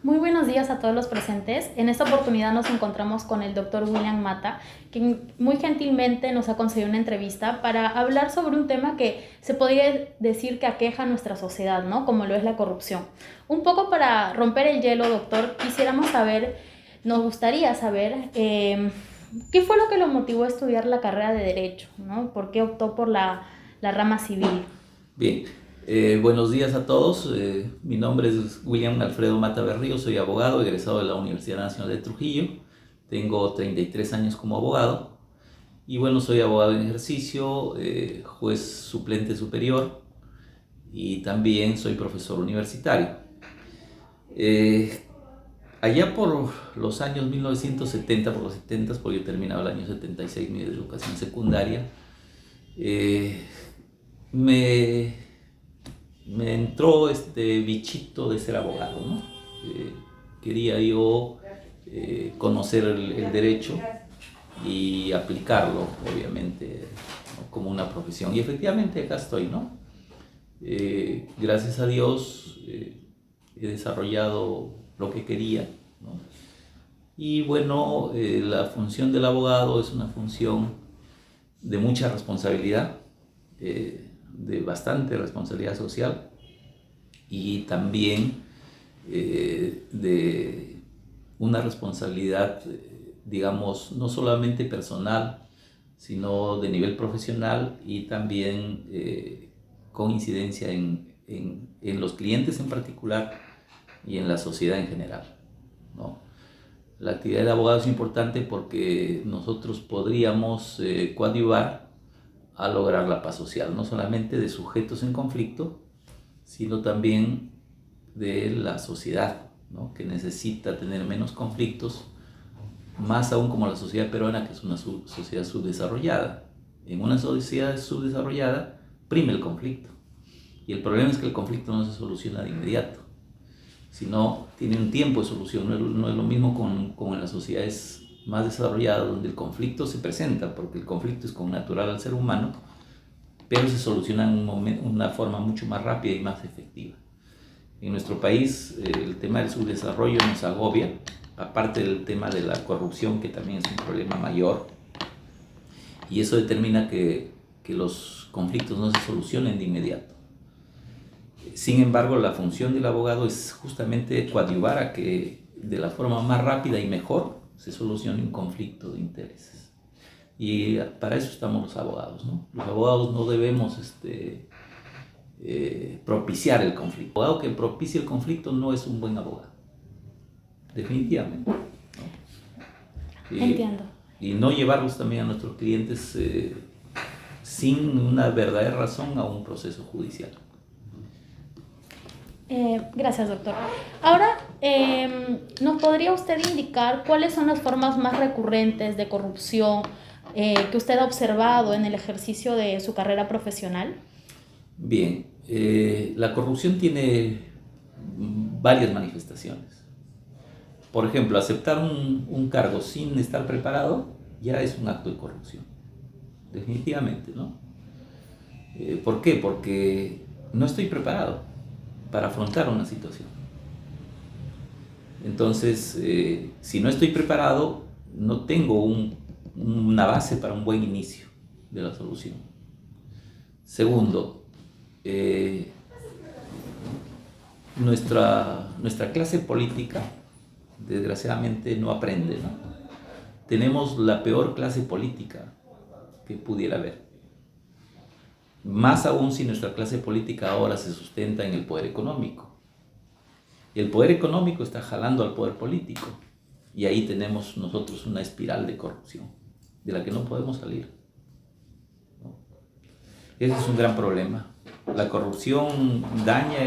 Muy buenos días a todos los presentes. En esta oportunidad nos encontramos con el doctor William Mata, quien muy gentilmente nos ha concedido una entrevista para hablar sobre un tema que se podría decir que aqueja a nuestra sociedad, ¿no? Como lo es la corrupción. Un poco para romper el hielo, doctor, nos gustaría saber qué fue lo que lo motivó a estudiar la carrera de Derecho, ¿no? ¿Por qué optó por la rama civil? Bien, buenos días a todos. Mi nombre es William Alfredo Mata Berrío, soy abogado egresado de la Universidad Nacional de Trujillo. Tengo 33 años como abogado y bueno, soy abogado en ejercicio, juez suplente superior y también soy profesor universitario. Eh, Allá por los años 1970, por los 70, porque yo terminaba el año 76 mi educación secundaria, eh, me me entró este bichito de ser abogado, ¿no? Quería yo conocer el derecho y aplicarlo, obviamente, ¿no? Como una profesión. Y efectivamente acá estoy, ¿no? Gracias a Dios he desarrollado lo que quería, ¿no? Y bueno, la función del abogado es una función de mucha responsabilidad, de bastante responsabilidad social y también de una responsabilidad, digamos, no solamente personal, sino de nivel profesional y también con incidencia en los clientes en particular y en la sociedad en general, ¿no? La actividad de abogado es importante porque nosotros podríamos coadyuvar a lograr la paz social, no solamente de sujetos en conflicto, sino también de la sociedad, ¿no? Que necesita tener menos conflictos, más aún como la sociedad peruana, que es una sociedad subdesarrollada. En una sociedad subdesarrollada prime el conflicto, y el problema es que el conflicto no se soluciona de inmediato, sino tiene un tiempo de solución. No es lo mismo con en las sociedades más desarrolladas, donde el conflicto se presenta, porque el conflicto es connatural al ser humano, pero se soluciona en una forma mucho más rápida y más efectiva. En nuestro país el tema del subdesarrollo nos agobia, aparte del tema de la corrupción, que también es un problema mayor, y eso determina que los conflictos no se solucionen de inmediato. Sin embargo, la función del abogado es justamente coadyuvar a que de la forma más rápida y mejor se solucione un conflicto de intereses. Y para eso estamos los abogados, ¿no? Los abogados no debemos propiciar el conflicto. El abogado que propicia el conflicto no es un buen abogado, definitivamente, ¿no? Entiendo. Y no llevarlos también a nuestros clientes sin una verdadera razón a un proceso judicial. Gracias, doctor. Ahora, ¿nos podría usted indicar cuáles son las formas más recurrentes de corrupción que usted ha observado en el ejercicio de su carrera profesional? Bien, la corrupción tiene varias manifestaciones. Por ejemplo, aceptar un cargo sin estar preparado ya es un acto de corrupción, definitivamente, ¿no? ¿Por qué? Porque no estoy preparado para afrontar una situación. Entonces, si no estoy preparado, no tengo una base para un buen inicio de la solución. Segundo, nuestra clase política, desgraciadamente, no aprende, ¿no? Tenemos la peor clase política que pudiera haber. Más aún si nuestra clase política ahora se sustenta en el poder económico. Y el poder económico está jalando al poder político. Y ahí tenemos nosotros una espiral de corrupción de la que no podemos salir, ¿no? Ese es un gran problema. La corrupción daña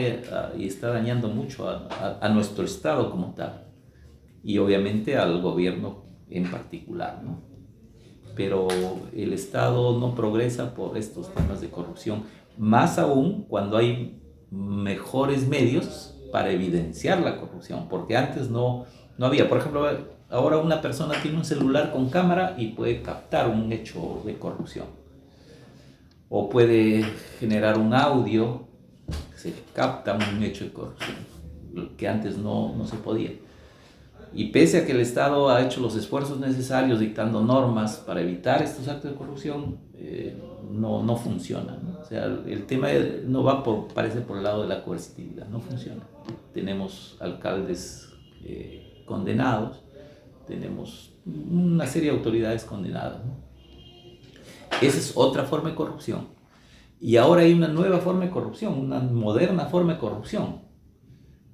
y está dañando mucho a nuestro Estado como tal. Y obviamente al gobierno en particular, ¿no? Pero el Estado no progresa por estos temas de corrupción, más aún cuando hay mejores medios para evidenciar la corrupción, porque antes no había. Por ejemplo, ahora una persona tiene un celular con cámara y puede captar un hecho de corrupción, o puede generar un audio que se capta un hecho de corrupción. que antes no se podía. Y pese a que el Estado ha hecho los esfuerzos necesarios dictando normas para evitar estos actos de corrupción, no funciona, ¿no? O sea, el tema no va parece por el lado de la coercitividad, no funciona. Tenemos alcaldes condenados, tenemos una serie de autoridades condenadas, ¿no? Esa es otra forma de corrupción. Y ahora hay una nueva forma de corrupción, una moderna forma de corrupción.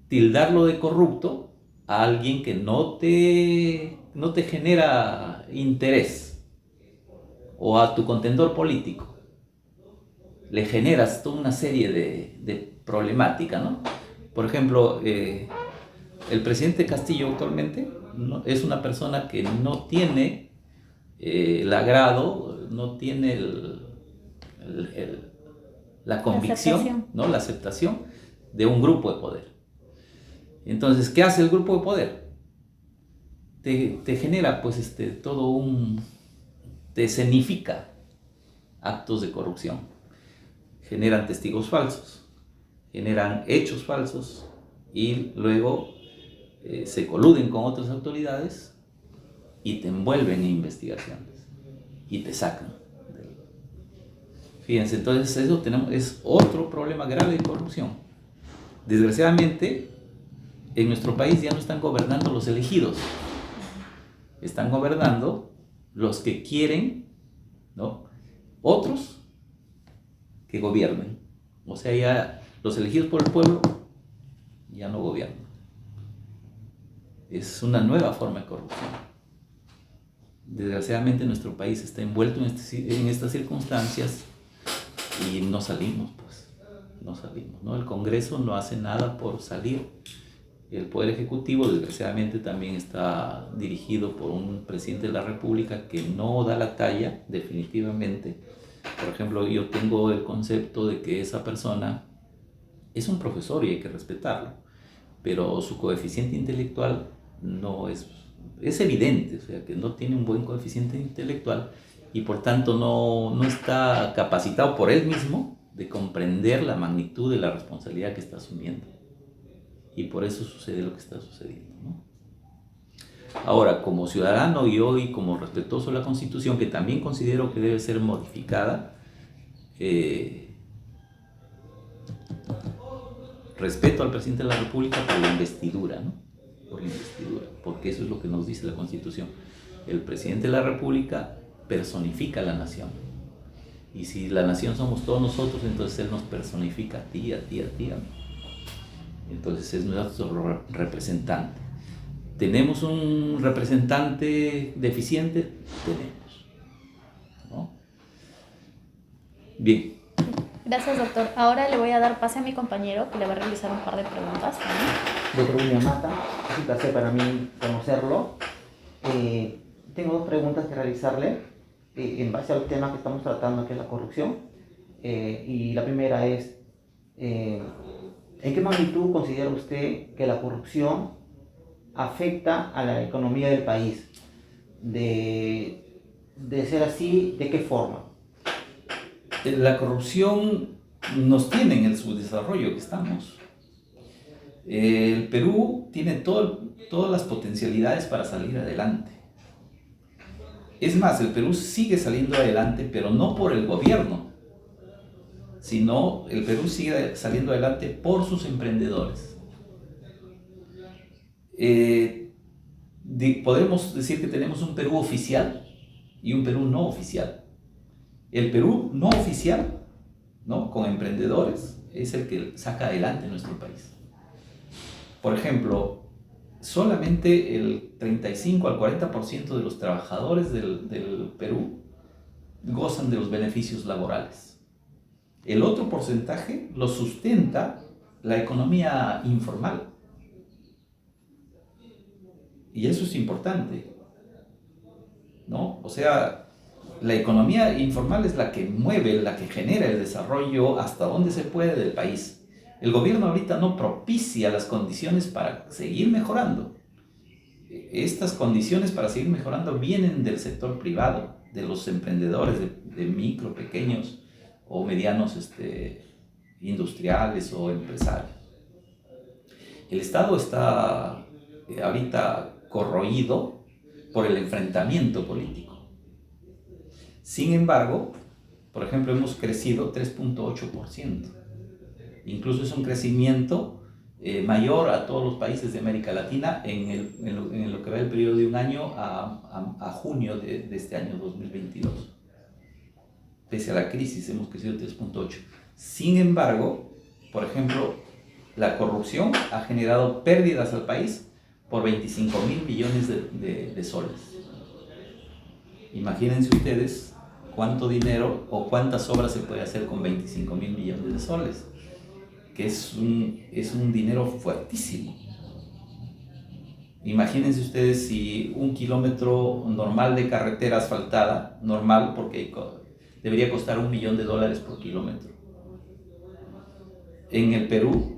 Tildarlo de corrupto a alguien que no te genera interés, o a tu contendor político le generas toda una serie de problemática, ¿no? Por ejemplo, el presidente Castillo actualmente es una persona que no tiene el agrado, no tiene la convicción, ¿no? La aceptación de un grupo de poder. Entonces, ¿qué hace el grupo de poder? Te genera pues te escenifica actos de corrupción, generan testigos falsos, generan hechos falsos y luego se coluden con otras autoridades y te envuelven en investigaciones y te sacan. Fíjense, entonces eso es otro problema grave de corrupción. Desgraciadamente, en nuestro país ya no están gobernando los elegidos, están gobernando los que quieren, ¿no?, otros que gobiernen. O sea, ya los elegidos por el pueblo ya no gobiernan. Es una nueva forma de corrupción. Desgraciadamente nuestro país está envuelto en estas circunstancias y no salimos, pues, no salimos, ¿no? El Congreso no hace nada por salir. El Poder Ejecutivo, desgraciadamente, también está dirigido por un presidente de la República que no da la talla, definitivamente. Por ejemplo, yo tengo el concepto de que esa persona es un profesor y hay que respetarlo, pero su coeficiente intelectual no es evidente, o sea, que no tiene un buen coeficiente intelectual y por tanto no está capacitado por él mismo de comprender la magnitud de la responsabilidad que está asumiendo. Y por eso sucede lo que está sucediendo, ¿no? Ahora, como ciudadano y hoy como respetuoso de la Constitución, que también considero que debe ser modificada, respeto al presidente de la República por la investidura, ¿no? Por la investidura, porque eso es lo que nos dice la Constitución. El presidente de la República personifica a la nación. Y si la nación somos todos nosotros, entonces él nos personifica a ti, a ti, a ti, a mí. Entonces es nuestro representante. ¿Tenemos un representante deficiente? Tenemos, ¿no? Bien. Gracias, doctor. Ahora le voy a dar pase a mi compañero que le va a realizar un par de preguntas. Doctor William Mata, es un placer para mí conocerlo. Tengo dos preguntas que realizarle en base al tema que estamos tratando, que es la corrupción. Y la primera es, ¿en qué magnitud considera usted que la corrupción afecta a la economía del país? De ser así, ¿de qué forma? La corrupción nos tiene en el subdesarrollo que estamos. El Perú tiene todas las potencialidades para salir adelante. Es más, el Perú sigue saliendo adelante, pero no por el gobierno, sino el Perú sigue saliendo adelante por sus emprendedores. Podemos decir que tenemos un Perú oficial y un Perú no oficial. El Perú no oficial, ¿no?, con emprendedores, es el que saca adelante nuestro país. Por ejemplo, solamente el 35 al 40% de los trabajadores del Perú gozan de los beneficios laborales. El otro porcentaje lo sustenta la economía informal. Y eso es importante, ¿no? O sea, la economía informal es la que mueve, la que genera el desarrollo hasta donde se puede del país. El gobierno ahorita no propicia las condiciones para seguir mejorando. Estas condiciones para seguir mejorando vienen del sector privado, de los emprendedores, de micro, pequeños o medianos industriales o empresarios. El Estado está ahorita corroído por el enfrentamiento político. Sin embargo, por ejemplo, hemos crecido 3.8%. Incluso es un crecimiento mayor a todos los países de América Latina en lo que va el periodo de un año a junio de este año 2022. Pese a la crisis hemos crecido 3.8%. Sin embargo, por ejemplo, la corrupción ha generado pérdidas al país por 25.000 millones de soles. Imagínense ustedes cuánto dinero o cuántas obras se puede hacer con 25.000 millones de soles, que es un dinero fuertísimo. Imagínense ustedes si un kilómetro normal de carretera asfaltada, normal porque debería costar $1 millón por kilómetro. En el Perú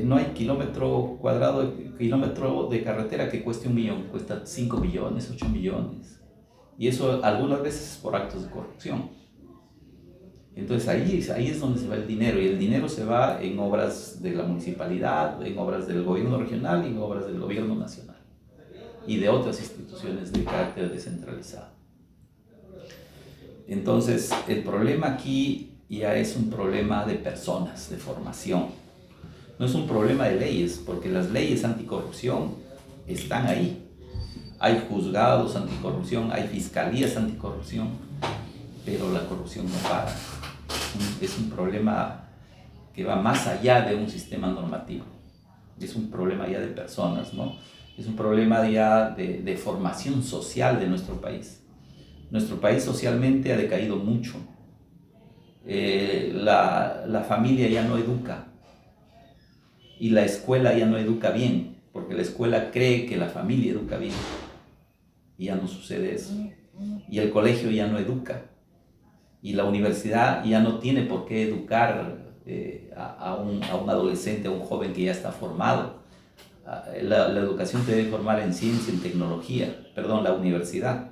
no hay kilómetro de carretera que cueste $1 millón, cuesta 5 millones, 8 millones. Y eso algunas veces es por actos de corrupción. Entonces ahí es donde se va el dinero, y el dinero se va en obras de la municipalidad, en obras del gobierno regional y en obras del gobierno nacional y de otras instituciones de carácter descentralizado. Entonces el problema aquí ya es un problema de personas, de formación. No es un problema de leyes, porque las leyes anticorrupción están ahí. Hay juzgados anticorrupción, hay fiscalías anticorrupción, pero la corrupción no para. Es un problema que va más allá de un sistema normativo. Es un problema ya de personas, ¿no? Es un problema ya de formación social de nuestro país. Nuestro país socialmente ha decaído mucho. La familia ya no educa y la escuela ya no educa bien, porque la escuela cree que la familia educa bien y ya no sucede eso. Y el colegio ya no educa y la universidad ya no tiene por qué educar a un adolescente, a un joven que ya está formado. La educación te debe formar en ciencia, en tecnología, la universidad,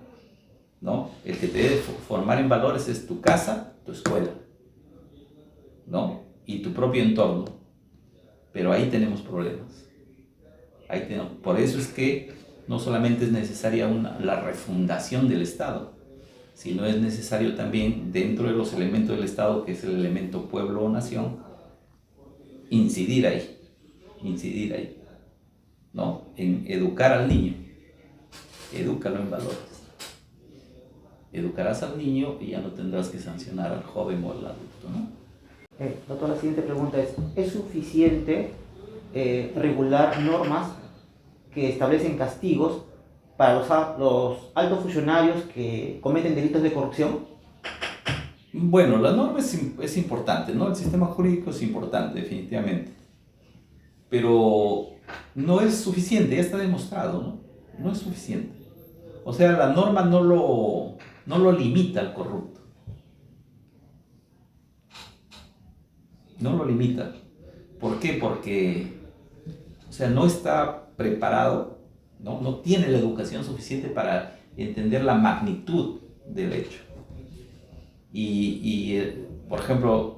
¿no? El que te debe formar en valores es tu casa, tu escuela, ¿no? Y tu propio entorno. Pero ahí tenemos problemas. Por eso es que no solamente es necesaria la refundación del Estado, sino es necesario también, dentro de los elementos del Estado, que es el elemento pueblo o nación, incidir ahí, ¿no? En educar al niño. Edúcalo en valores. Educarás al niño y ya no tendrás que sancionar al joven o al adulto, ¿no? Doctor, la siguiente pregunta ¿es suficiente regular normas que establecen castigos para los altos funcionarios que cometen delitos de corrupción? Bueno, la norma es importante, ¿no? El sistema jurídico es importante, definitivamente. Pero no es suficiente, ya está demostrado, ¿no? No es suficiente. O sea, la norma no lo limita al corrupto. No lo limita. ¿Por qué? Porque, no está preparado, no tiene la educación suficiente para entender la magnitud del hecho. Por ejemplo,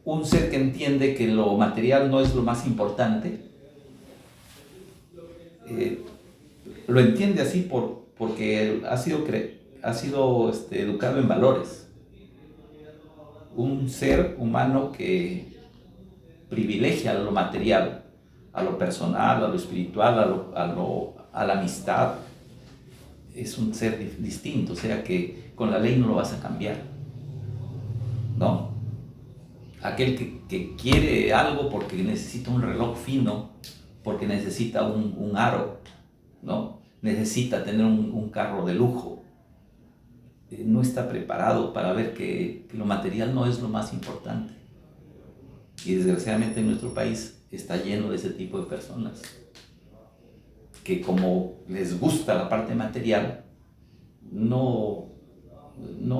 un ser que entiende que lo material no es lo más importante, lo entiende así porque ha sido educado en valores. Un ser humano que privilegia lo material, a lo personal, a lo espiritual, a la amistad, es un ser distinto, o sea que con la ley no lo vas a cambiar, ¿no? Aquel que quiere algo porque necesita un reloj fino, porque necesita un aro, ¿no? Necesita tener un carro de lujo, no está preparado para ver que lo material no es lo más importante. Y desgraciadamente en nuestro país está lleno de ese tipo de personas que, como les gusta la parte material, no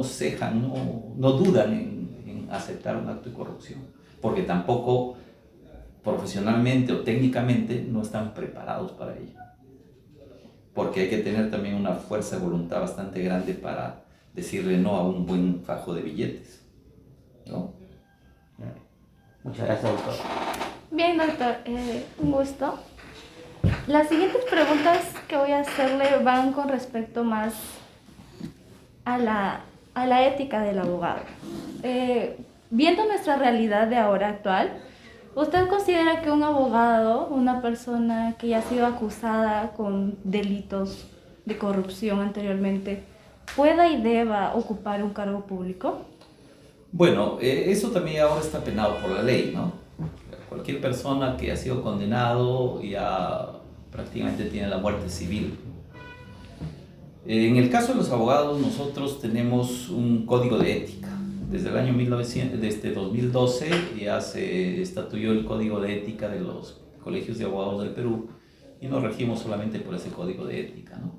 cejan, no dudan en aceptar un acto de corrupción, porque tampoco profesionalmente o técnicamente no están preparados para ello. Porque hay que tener también una fuerza de voluntad bastante grande para decirle no a un buen fajo de billetes, ¿no? Muchas gracias, doctor. Bien, doctor, un gusto. Las siguientes preguntas que voy a hacerle van con respecto más a la ética del abogado. Viendo nuestra realidad de ahora actual, ¿usted considera que un abogado, una persona que ya ha sido acusada con delitos de corrupción anteriormente, pueda y deba ocupar un cargo público? Bueno, eso también ahora está penado por la ley, ¿no? Cualquier persona que ha sido condenado ya prácticamente tiene la muerte civil. En el caso de los abogados, nosotros tenemos un código de ética. Desde el año 2012 ya se estatuyó el código de ética de los colegios de abogados del Perú y nos regimos solamente por ese código de ética, ¿no?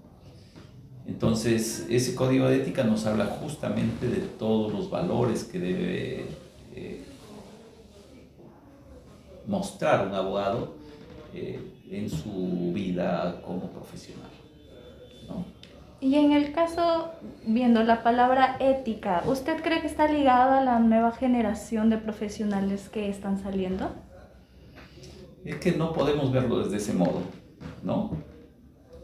Entonces, ese código de ética nos habla justamente de todos los valores que debe mostrar un abogado en su vida como profesional, ¿no? Y en el caso, viendo la palabra ética, ¿usted cree que está ligada a la nueva generación de profesionales que están saliendo? Es que no podemos verlo desde ese modo, ¿no?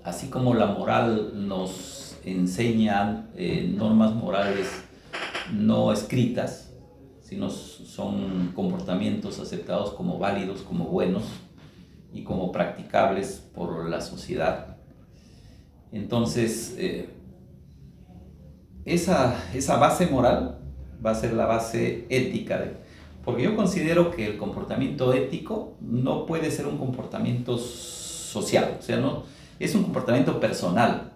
Así como la moral nos enseña normas morales no escritas, sino son comportamientos aceptados como válidos, como buenos y como practicables por la sociedad. Entonces, esa base moral va a ser la base ética, porque yo considero que el comportamiento ético no puede ser un comportamiento social, o sea, no, es un comportamiento personal,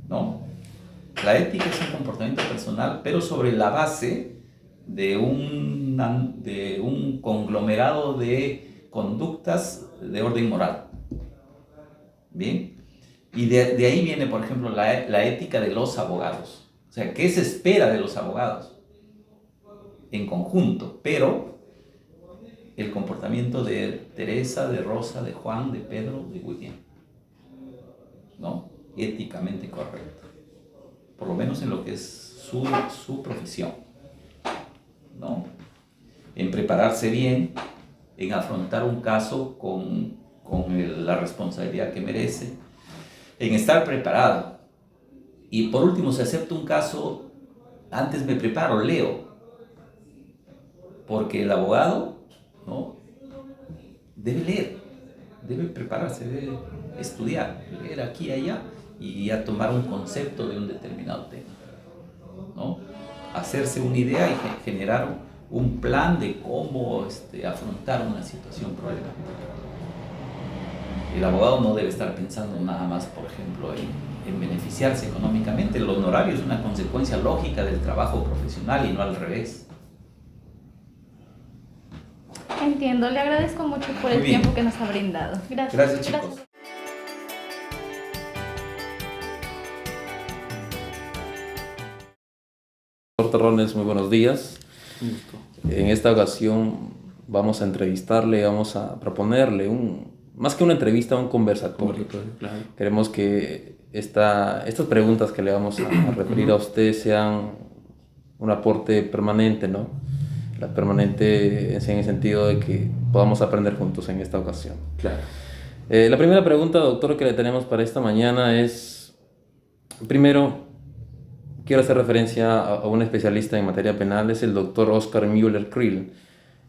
¿no? La ética es un comportamiento personal, pero sobre la base de un conglomerado de conductas de orden moral. Bien, y de ahí viene, por ejemplo, la ética de los abogados. O sea, ¿qué se espera de los abogados? En conjunto, pero el comportamiento de Teresa, de Rosa, de Juan, de Pedro, de William, ¿no? Éticamente correcto, por lo menos en lo que es su profesión, ¿no? En prepararse bien, en afrontar un caso con la responsabilidad que merece, en estar preparado. Y por último, si acepto un caso, antes me preparo, leo, porque el abogado, ¿no?, debe leer, debe prepararse, debe estudiar, leer aquí y allá y ya tomar un concepto de un determinado tema, ¿no? Hacerse una idea y generar un plan de cómo afrontar una situación problemática. El abogado no debe estar pensando nada más, por ejemplo, en beneficiarse económicamente. El honorario es una consecuencia lógica del trabajo profesional y no al revés. Entiendo, le agradezco mucho por el tiempo que nos ha brindado. Gracias. Gracias, chicos. Doctor Terrones, muy buenos días. En esta ocasión vamos a entrevistarle, vamos a proponerle más que una entrevista, un conversatorio. Claro. Queremos que estas preguntas que le vamos a referir a usted sean un aporte permanente, ¿no? Permanente en el sentido de que podamos aprender juntos en esta ocasión. Claro. La primera pregunta, doctor, que le tenemos para esta mañana es, primero, quiero hacer referencia a un especialista en materia penal, es el doctor Oscar Müller-Krill.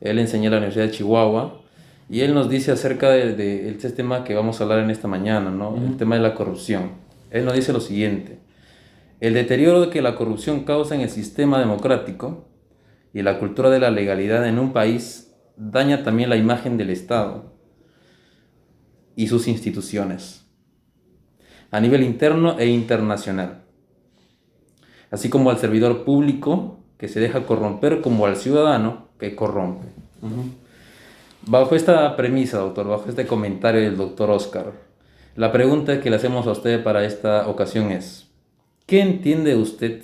Él enseña en la Universidad de Chihuahua y él nos dice acerca de este tema que vamos a hablar en esta mañana, ¿no? El tema de la corrupción. Él nos dice lo siguiente: el deterioro que la corrupción causa en el sistema democrático y la cultura de la legalidad en un país daña también la imagen del Estado y sus instituciones a nivel interno e internacional, así como al servidor público que se deja corromper como al ciudadano que corrompe. Bajo esta premisa, doctor, bajo este comentario del doctor Oscar, la pregunta que le hacemos a usted para esta ocasión es: ¿qué entiende usted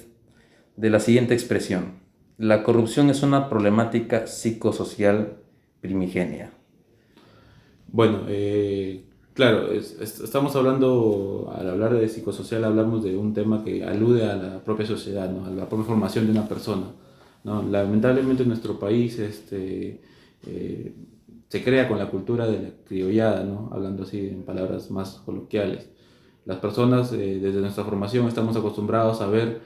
de la siguiente expresión? La corrupción es una problemática psicosocial primigenia. Bueno, claro, estamos hablando, al hablar de psicosocial, hablamos de un tema que alude a la propia sociedad, ¿no? A la propia formación de una persona, ¿no? Lamentablemente en nuestro país se crea con la cultura de la criollada, ¿no? Hablando así en palabras más coloquiales. Las personas desde nuestra formación estamos acostumbrados a ver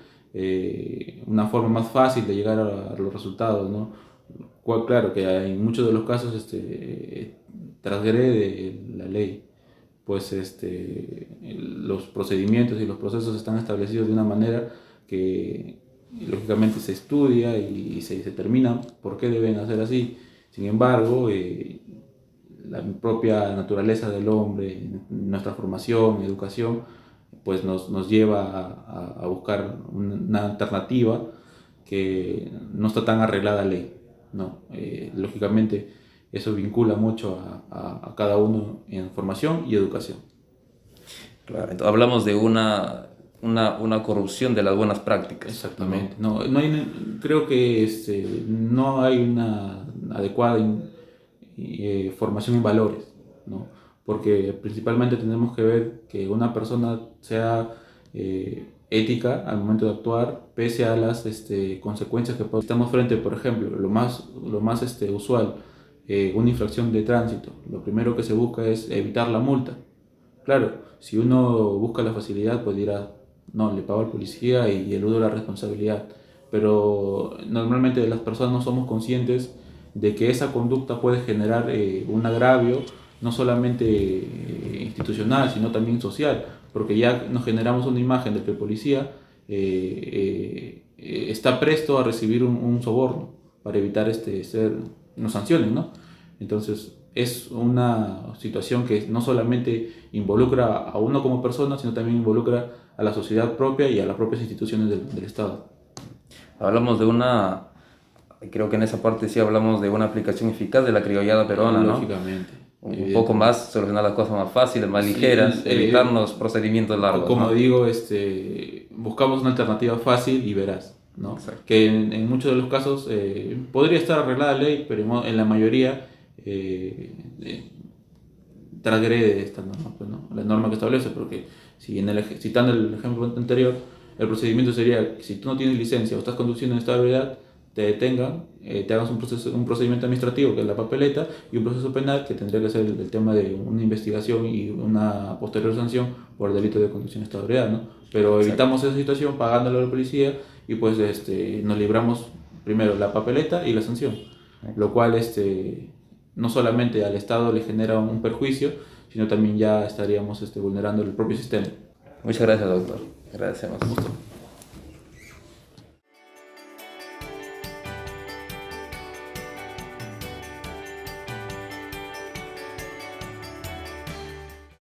una forma más fácil de llegar a los resultados, ¿no? Claro que en muchos de los casos transgrede la ley, pues los procedimientos y los procesos están establecidos de una manera que lógicamente se estudia y se determina por qué deben hacer así. Sin embargo, la propia naturaleza del hombre, nuestra formación, educación, pues nos lleva a buscar una alternativa que no está tan arreglada a ley, ¿no? Lógicamente eso vincula mucho a cada uno en formación y educación. Claro, entonces hablamos de una corrupción de las buenas prácticas. Exactamente. No hay, creo que no hay una adecuada formación en valores, ¿no? Porque principalmente tenemos que ver que una persona sea ética al momento de actuar, pese a las consecuencias que estamos frente, por ejemplo, lo más usual, una infracción de tránsito. Lo primero que se busca es evitar la multa. Claro, si uno busca la facilidad, pues dirá, no, le pago al policía y eludo la responsabilidad. Pero normalmente las personas no somos conscientes de que esa conducta puede generar un agravio, no solamente institucional, sino también social, porque ya nos generamos una imagen de que el policía está presto a recibir un soborno para evitar nos sancionen, ¿no? Entonces es una situación que no solamente involucra a uno como persona, sino también involucra a la sociedad propia y a las propias instituciones del Estado. Hablamos creo que en esa parte sí hablamos de una aplicación eficaz de la criollada peruana, ¿no? Lógicamente. Un poco más, solucionar las cosas más fáciles, más ligeras, evitarnos procedimientos largos, como ¿no? digo, buscamos una alternativa fácil y veraz, ¿no? Exacto. Que en muchos de los casos podría estar arreglada la ley, pero en la mayoría transgrede esta norma, pues, ¿no? La norma que establece, porque citando el ejemplo anterior, el procedimiento sería que si tú no tienes licencia o estás conduciendo en estado de ebriedad, te detengan, te hagas un procedimiento administrativo, que es la papeleta, y un proceso penal, que tendría que ser el tema de una investigación y una posterior sanción por el delito de conducción en estado de ebriedad, ¿no? Pero evitamos esa situación pagándole a la policía y pues nos libramos primero la papeleta y la sanción, lo cual no solamente al Estado le genera un perjuicio, sino también ya estaríamos vulnerando el propio sistema. Muchas gracias, doctor. Agradecemos. Gusto.